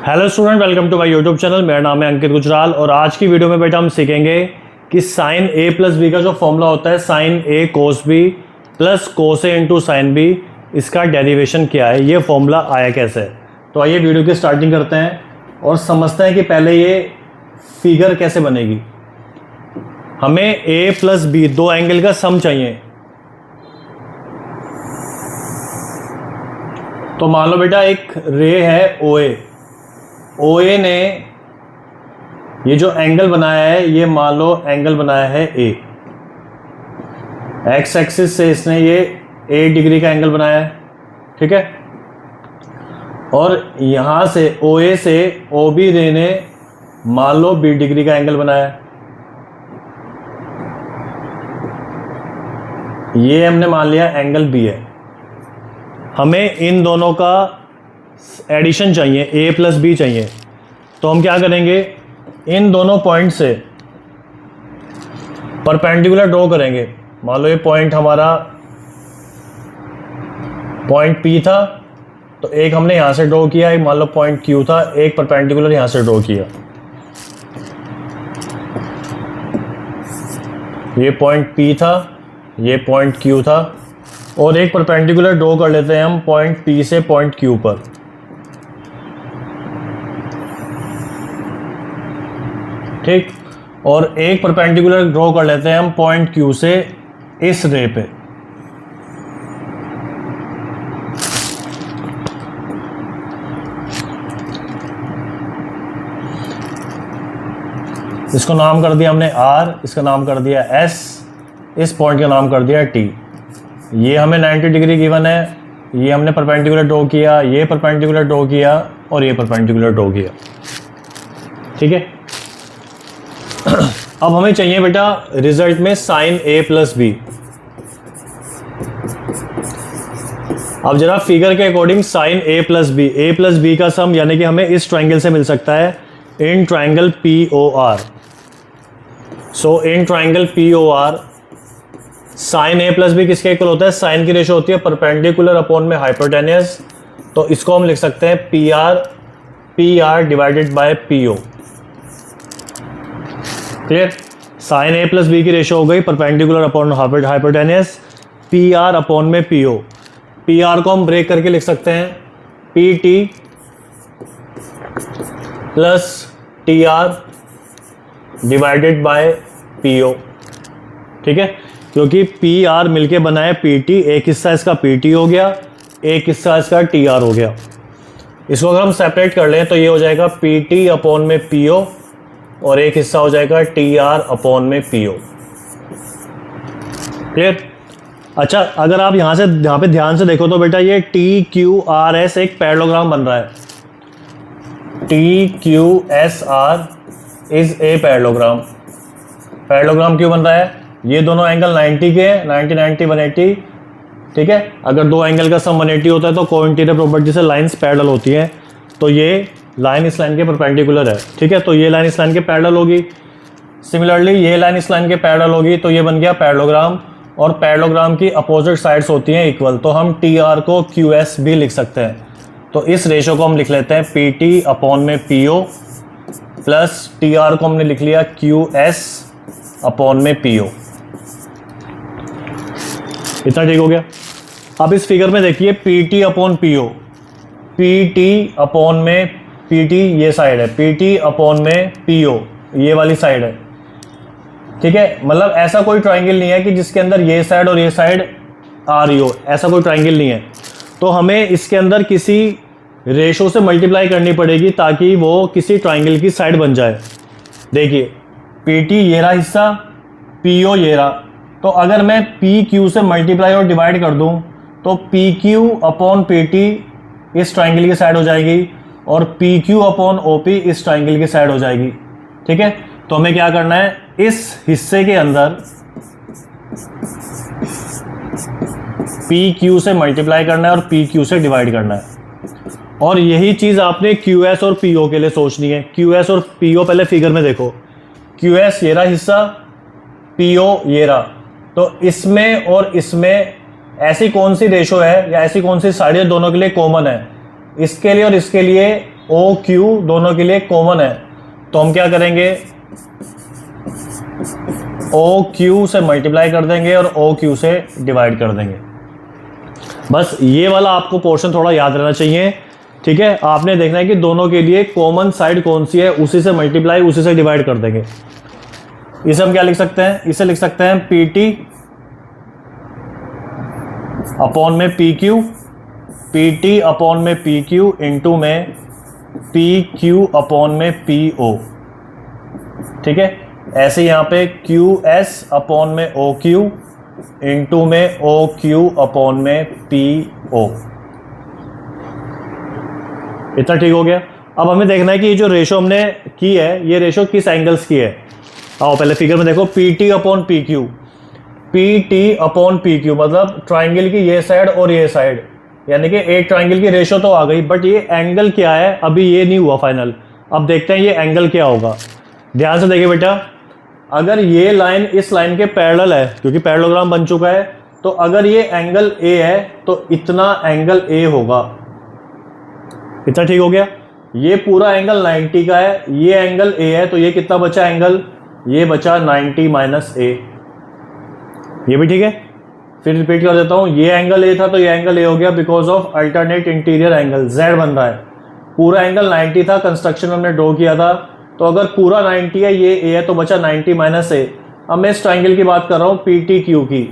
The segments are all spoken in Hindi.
Hello student, welcome to my YouTube channel. मेरा नाम है अंकित गुजराल और आज की वीडियो में बेटा हम सीखेंगे कि साइन ए प्लस बी का जो फॉर्मूला होता है sign A cos B plus cos A into sine B, इसका डेरिवेशन क्या है, ये फॉर्मूला आया कैसे है। तो आइए वीडियो की स्टार्टिंग करते हैं और समझते हैं कि पहले ये फिगर कैसे बनेगी। हमें ए प्लस बी दो एंगल का सम चाहिए। तो मान लो बेटा एक रे है ओ ए ने ये जो एंगल बनाया है, ये मान लो एंगल बनाया है ए। एक्स एक्सिस से इसने ये 8 डिग्री का एंगल बनाया है, ठीक है। और यहां से ओ ए से ओ बी रे ने मान लो 20 डिग्री का एंगल बनाया है। ये हमने मान लिया एंगल बी है। हमें इन दोनों का एडिशन चाहिए, ए प्लस बी चाहिए। तो हम क्या करेंगे, इन दोनों पॉइंट से परपेंडिकुलर ड्रॉ करेंगे। मान लो ये पॉइंट हमारा पॉइंट पी था, तो एक हमने यहां से ड्रॉ किया, एक मान लो पॉइंट क्यू था, एक परपेंडिकुलर यहां से ड्रॉ किया। ये पॉइंट पी था, ये पॉइंट क्यू था, और एक परपेंडिकुलर ड्रॉ कर लेते हैं हम पॉइंट पी से पॉइंट क्यू पर, ठीक। और एक परपेंडिकुलर ड्रॉ कर लेते हैं हम पॉइंट क्यू से इस रे पे। इसको नाम कर दिया हमने आर, इसका नाम कर दिया एस, इस पॉइंट का नाम कर दिया टी। ये हमें 90 डिग्री गिवन है, ये हमने परपेंडिकुलर ड्रॉ किया, ये परपेंडिकुलर ड्रॉ किया और ये परपेंडिकुलर ड्रॉ किया, ठीक है। अब हमें चाहिए बेटा रिजल्ट में साइन ए प्लस बी। अब जरा फिगर के according sign A plus B का सम यानी कि हमें इस ट्रायंगल से मिल सकता है, in triangle P O R. So in triangle P O R sine A plus B किसके इक्वल होता है, साइन की रेशो होती है परपेंडिकुलर अपॉन में हाइपोटेनियस। तो इसको हम लिख सकते हैं P R divided by P O. Clear. Sine A plus B की रेशो हो गई perpendicular upon hypotenuse, P R upon में पी ओ। पी आर को हम ब्रेक करके लिख सकते हैं P T plus T R divided by P O, ठीक है। क्योंकि पी आर मिलके बना है पी टी, एक हिस्सा इसका पी टी हो गया, एक हिस्सा इसका टी आर हो गया। इसको अगर हम सेपरेट कर लें तो ये हो जाएगा पी टी अपॉन में पी ओ और एक हिस्सा हो जाएगा टी आर अपॉन में पी ओ। क्लियर। अच्छा, अगर आप यहाँ पे ध्यान से देखो तो बेटा ये टी क्यू आर एस एक पैरेललोग्राम बन रहा है। T Q S R is a parallelogram. Parallelogram क्यों बन रहा है, ये दोनों एंगल 90 के हैं, 90 90 180, ठीक है। अगर दो एंगल का सम 180 होता है तो कोइंटीरियर प्रॉपर्टी से लाइंस पैरेलल होती हैं। तो ये लाइन इस लाइन के परपेंडिकुलर है, ठीक है। तो ये लाइन इस लाइन के पैरेलल होगी, सिमिलरली ये लाइन इस लाइन के पैरेलल होगी, तो ये बन गया पैरेललोग्राम। और पैरेललोग्राम की अपोजिट साइड्स होती हैं इक्वल, तो हम टी आर को क्यू एस भी लिख सकते हैं। तो इस रेशो को हम लिख लेते हैं पी टी अपॉन में P O plus T R को हमने लिख लिया क्यू एस अपॉन में पी ओ। इतना ठीक हो गया। अब इस फिगर में देखिए P T upon P O, P T upon में पी टी ये साइड है, पी टी अपॉन में पी ओ ये वाली साइड है, ठीक है। मतलब ऐसा कोई ट्रायंगल नहीं है कि जिसके अंदर ये साइड और ये साइड आ रही हो, ऐसा कोई ट्रायंगल नहीं है। तो हमें इसके अंदर किसी रेशो से मल्टीप्लाई करनी पड़ेगी ताकि वो किसी ट्रायंगल की साइड बन जाए। देखिए पी टी ये रहा हिस्सा, पी ओ ये रहा। तो अगर मैं पी क्यू से मल्टीप्लाई और डिवाइड कर दूं तो P Q upon P T इस ट्रायंगल की साइड हो जाएगी और P Q upon O P इस ट्रायंगल की साइड हो जाएगी, ठीक है। तो हमें क्या करना है, इस हिस्से के अंदर पी क्यू से मल्टीप्लाई करना है और पी क्यू से डिवाइड करना है। और यही चीज़ आपने क्यू एस और पी ओ के लिए सोचनी है। क्यू एस और पी ओ पहले फिगर में देखो, क्यू एस ये रहा हिस्सा, पी ओ ये रहा। तो इसमें और इसमें ऐसी कौन सी रेशो है या ऐसी कौन सी साइड दोनों के लिए कॉमन है, इसके लिए और इसके लिए ओ क्यू दोनों के लिए कॉमन है, तो हम क्या करेंगे, ओ क्यू से मल्टीप्लाई कर देंगे और ओ क्यू से डिवाइड कर देंगे। बस ये वाला आपको पोर्शन थोड़ा याद रहना चाहिए, ठीक है। आपने देखना है कि दोनों के लिए कॉमन साइड कौन सी है, उसी से मल्टीप्लाई उसी से डिवाइड कर देंगे। इसे हम क्या लिख सकते हैं, इसे लिख सकते हैं पी टी अपॉन में P Q, P T upon में पी क्यू इंटू में पी क्यू अपॉन में पी ओ, ठीक है। ऐसे यहाँ पे क्यू एस अपॉन में ओ क्यू इंटू में ओ क्यू अपॉन में पी ओ। इतना ठीक हो गया। अब हमें देखना है कि ये जो रेशो हमने की है, ये रेशो किस एंगल्स की है। आओ पहले फिगर में देखो, P T upon P Q, P T upon P Q मतलब ट्राइंगल की ये साइड और ये साइड, यानी कि एक ट्राइंगल की रेशो तो आ गई, बट ये एंगल क्या है अभी ये नहीं हुआ फाइनल। अब देखते हैं ये एंगल क्या होगा। ध्यान से देखिए बेटा, अगर ये लाइन इस लाइन के पैरेलल है, क्योंकि पैरेललोग्राम बन चुका है, तो अगर ये एंगल ए है तो इतना एंगल ए होगा। इतना ठीक हो गया। ये पूरा एंगल 90 का है, ये एंगल ए है, तो ये कितना बचा एंगल, ये बचा 90 माइनस ए। ये भी ठीक है। फिर रिपीट कर देता हूँ, ये एंगल ए था तो ये एंगल ए हो गया because of alternate interior angle, Z बन रहा है। पूरा एंगल 90 था, कंस्ट्रक्शन हमने ड्रॉ किया था, तो अगर पूरा 90 है, ये ए है, तो बचा 90 माइनस ए। अब मैं इस ट्राइंगल की बात कर रहा हूँ पी टी क्यू की,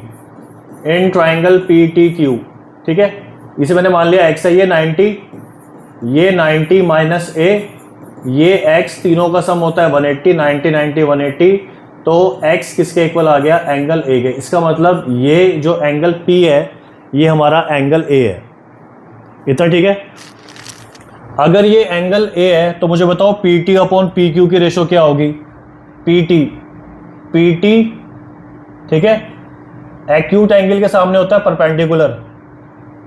in triangle P T Q, ठीक है। इसे मैंने मान लिया एक्स है, ये 90 माइनस ए, ये एक्स, तीनों का सम होता है 180, 90 90 180, तो x किसके इक्वल आ गया, एंगल ए के। इसका मतलब ये जो एंगल P है ये हमारा एंगल A है। इतना ठीक है। अगर ये एंगल A है तो मुझे बताओ P T upon P Q की रेशो क्या होगी, पी टी, ठीक है। एक्यूट एंगल के सामने होता है परपेंडिकुलर,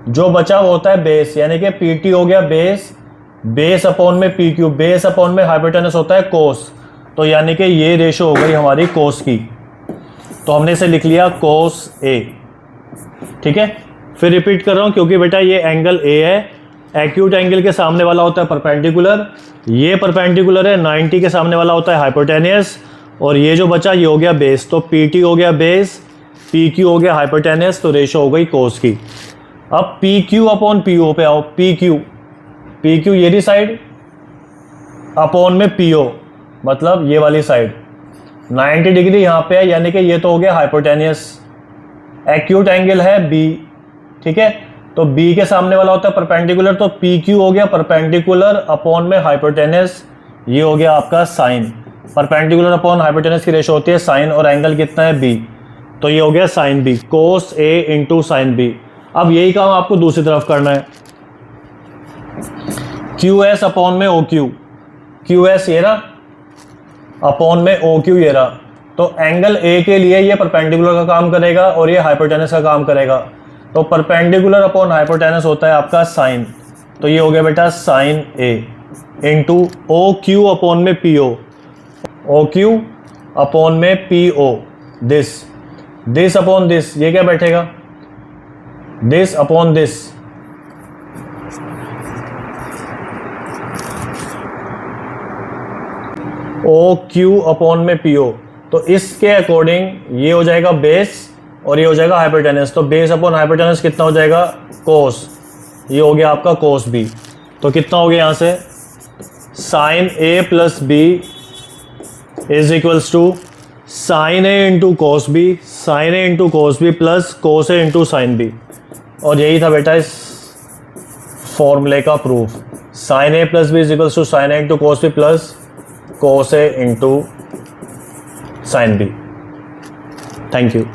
जो बचा वो होता है बेस, यानी कि पी टी हो गया बेस अपॉन में पी क्यू, बेस अपॉन में हाइपोटेनस होता है कोस, तो यानी कि ये रेशो हो गई हमारी कोस की, तो हमने इसे लिख लिया कोस ए, ठीक है। फिर रिपीट कर रहा हूँ क्योंकि बेटा ये एंगल ए है, एक्यूट एंगल के सामने वाला होता है परपेंडिकुलर, ये परपेंडिकुलर है, 90 के सामने वाला होता है हाइपोटेनियस, और ये जो बचा ये हो गया बेस, तो पी टी हो गया बेस, पी क्यू हो गया हाइपोटेनियस, तो रेशो हो गई कोस की। अब P Q upon P O पे आओ, पी क्यू ये रही साइड अपॉन में पी ओ, मतलब ये वाली साइड 90 डिग्री यहाँ पे है, यानी कि ये तो हो गया हाइपोटेनियस। एक्यूट एंगल है बी, ठीक है, तो बी के सामने वाला होता है परपेंडिकुलर, तो पी क्यू हो गया परपेंडिकुलर अपॉन में हाइपोटेनस, ये हो गया आपका साइन। परपेंडिकुलर अपॉन हाइपोटेनस की रेशो होती है साइन, और एंगल कितना है बी, तो ये हो गया sine B, cos A into sine B. अब यही काम आपको दूसरी तरफ करना है, क्यू एस अपॉन में ओ क्यू एस ये रहा अपॉन में ओ क्यू ये रहा, तो एंगल ए के लिए ये परपेंडिकुलर का काम करेगा और ये हाइपोटेनस का काम करेगा, तो परपेंडिकुलर अपॉन हाइपोटेनस होता है आपका साइन, तो ये हो गया बेटा sine A into O Q upon में पी ओ क्यू अपॉन में P O, this upon this, ये क्या बैठेगा, this upon this, O Q upon में पी ओ, तो इसके अकॉर्डिंग ये हो जाएगा बेस और ये हो जाएगा हाइपोटेनस, तो बेस अपॉन हाइपोटेनस कितना हो जाएगा कोस, ये हो गया आपका कोस बी, तो कितना हो गया यहाँ से sine A plus B is equals to sine A into cos B, sine A into cos B plus cos A into sine B, और यही था बेटा इस फॉर्मूले का proof, sine A plus B is equals to sine A into cos B plus cos A into sin B. Thank you.